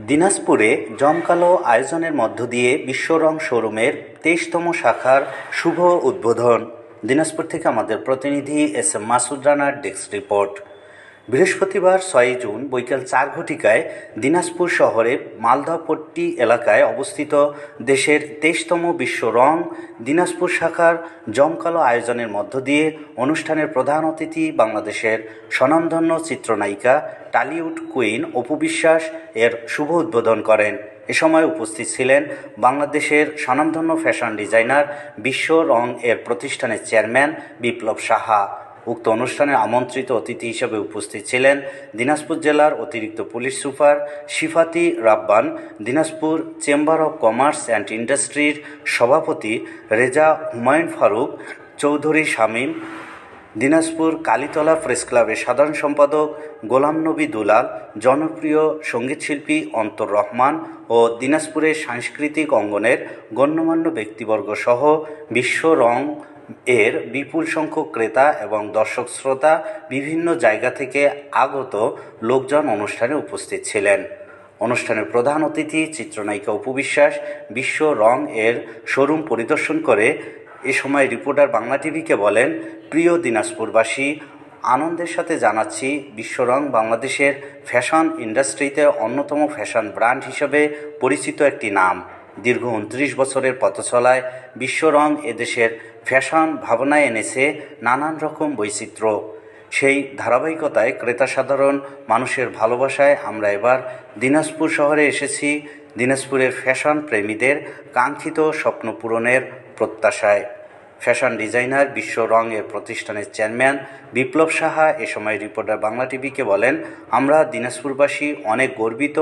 দিনাজপুরে জমকালো আয়োজনের মধ্য দিয়ে বিশ্ব রং শোরুমের ২৩তম শাখার শুভ উদ্বোধন। দিনাজপুর থেকে আমাদের প্রতিনিধি এস এম মাসুদ রানার ডেস্ক রিপোর্ট। বৃহস্পতিবার ৬ জুন বৈকাল ৪ ঘটিকায় দিনাজপুর শহরে মালদাপট্টি এলাকায় অবস্থিত দেশের ২৩তম বিশ্ব রং দিনাজপুর শাখার জমকালো আয়োজনের মধ্য দিয়ে অনুষ্ঠানের প্রধান অতিথি বাংলাদেশের স্বনামধন্য চিত্রনায়িকা টালিউড কুইন অপু বিশ্বাস এর শুভ উদ্বোধন করেন। এ সময় উপস্থিত ছিলেন বাংলাদেশের স্বনামধন্য ফ্যাশন ডিজাইনার বিশ্ব রং এর প্রতিষ্ঠানের চেয়ারম্যান বিপ্লব সাহা। উক্ত অনুষ্ঠানে আমন্ত্রিত অতিথি হিসেবে উপস্থিত ছিলেন দিনাজপুর জেলার অতিরিক্ত police super Shifati Rabban, Dinajpur chamber of commerce and ইন্ডাস্ট্রির সভাপতি রেজা হুমায়ুন ফারুক চৌধুরী শামীম, দিনাজপুর কালীতলা প্রেস ক্লাবের সাধারণ সম্পাদক গোলাম নবী দুলাল, জনপ্রিয় সঙ্গীতশিল্পী অন্তর রহমান ও দিনাজপুরের সাংস্কৃতিক অঙ্গনের গণ্যমান্য ব্যক্তিবর্গ সহ বিশ্ব রং এর বিপুল সংখ্যক ক্রেতা এবং দর্শক শ্রোতা বিভিন্ন জায়গা থেকে আগত লোকজন অনুষ্ঠানে উপস্থিত ছিলেন। অনুষ্ঠানের প্রধান অতিথি চিত্রনায়িকা অপু বিশ্বাস বিশ্ব রং এর শোরুম পরিদর্শন করে এ সময় রিপোর্টার বাংলা টিভিকে বলেন, প্রিয় দিনাজপুরবাসী, আনন্দের সাথে জানাচ্ছি বিশ্ব রং বাংলাদেশের ফ্যাশন ইন্ডাস্ট্রিতে অন্যতম ফ্যাশন ব্র্যান্ড হিসেবে পরিচিত একটি নাম। দীর্ঘ ২৯ বছরের পথচলায় বিশ্ব রং এদেশের ফ্যাশন ভাবনায় এনেছে নানান রকম বৈচিত্র্য। সেই ধারাবাহিকতায় ক্রেতা সাধারণ মানুষের ভালোবাসায় আমরা এবার দিনাজপুর শহরে এসেছি দিনাজপুরের ফ্যাশন প্রেমীদের কাঙ্ক্ষিত স্বপ্ন পূরণের প্রত্যাশায়। ফ্যাশন ডিজাইনার বিশ্ব রং এর প্রতিষ্ঠানের চেয়ারম্যান বিপ্লব সাহা এ সময় রিপোর্টার বাংলা টিভিকে বলেন, আমরা দিনাজপুরবাসী অনেক গর্বিত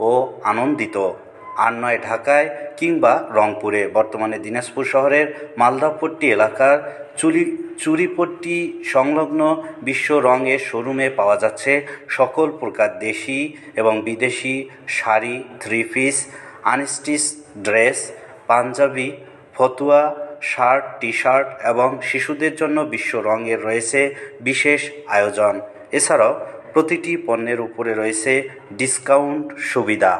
ও আনন্দিত। আর নয় ঢাকায় কিংবা রংপুরে, বর্তমানে দিনাজপুর শহরের মালদাপট্টি এলাকার চুরিপট্টি সংলগ্ন বিশ্ব রং এর শোরুমে পাওয়া যাচ্ছে সকল প্রকার দেশি এবং বিদেশি sari, three piece, unstitch dress, Punjabi, ফতুয়া, শার্ট, টি শার্ট এবং শিশুদের জন্য বিশ্ব রং এর রয়েছে বিশেষ আয়োজন। এছাড়াও প্রতিটি পণ্যের উপরে রয়েছে ডিসকাউন্ট সুবিধা।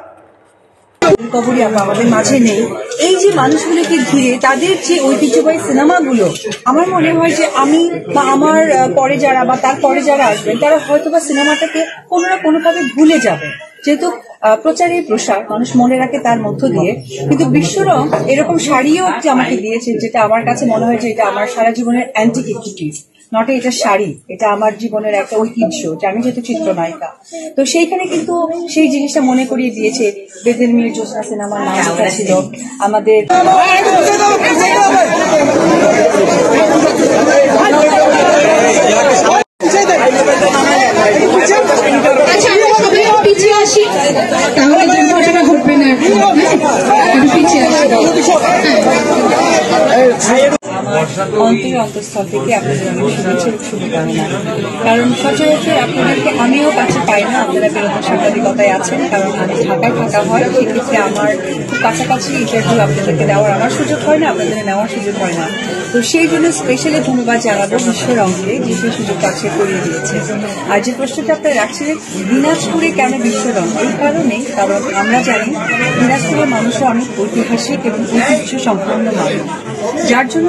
আমাদের মাঝে নেই, এই যে মানুষগুলোকে ঘিরে তাদের যে ঐতিহ্যবাহী সিনেমাগুলো, আমার মনে হয় যে আমি বা আমার পরে যারা বা তার পরে যারা আসবেন তারা হয়তো বা সিনেমাটাকে কোনো না কোনোভাবে ভুলে যাবে, যেহেতু প্রচারের প্রসার মানুষ মনে রাখে তার মধ্য দিয়ে। কিন্তু বিশ্বরং এরকম শাড়িও যে আমাকে দিয়েছে, যেটা আমার কাছে মনে হয় যে এটা আমার সারা জীবনের অ্যান্টিকুইটি, নট এটা শাড়ি, এটা আমার জীবনের একটা ঐতিহ্য, যে আমি যেহেতু চিত্রনায়িকা। তো সেইখানে কিন্তু সেই জিনিসটা মনে করিয়ে দিয়েছে বেদের মির জ্যোৎস্না সিনেমার নাম যেটা ছিল আমাদের। অন্তঃস্থল থেকে আপনাদের অনেক শুভেচ্ছা শুভকামনা। কারণ সচরাচর আপনাদেরকে আমিও কাছে পাই না, আপনারা বিনোদন সাংবাদিকতায় আছেন, কারণ আমি ঢাকায় থাকা হয়, সেক্ষেত্রে আমার খুব কাছাকাছি ইন্টারভিউ আপনাদেরকে দেওয়ার আমার সুযোগ হয় না, আপনাদের নেওয়ার সুযোগ হয় না। তো সেই জন্য স্পেশালি ধন্যবাদ জানাবো বিশ্ব রংকে, যে সেই সুযোগ কাছে করিয়ে দিয়েছে। আর যে প্রশ্নটা আপনারা রাখছিলেন দিনাজপুরে কেন বিশ্ব রং, এই কারণেই, কারণ আমরা জানি দিনাজপুরের মানুষও অনেক ঐতিহাসিক এবং ঐতিহ্য সম্পন্ন মানুষ, যার জন্য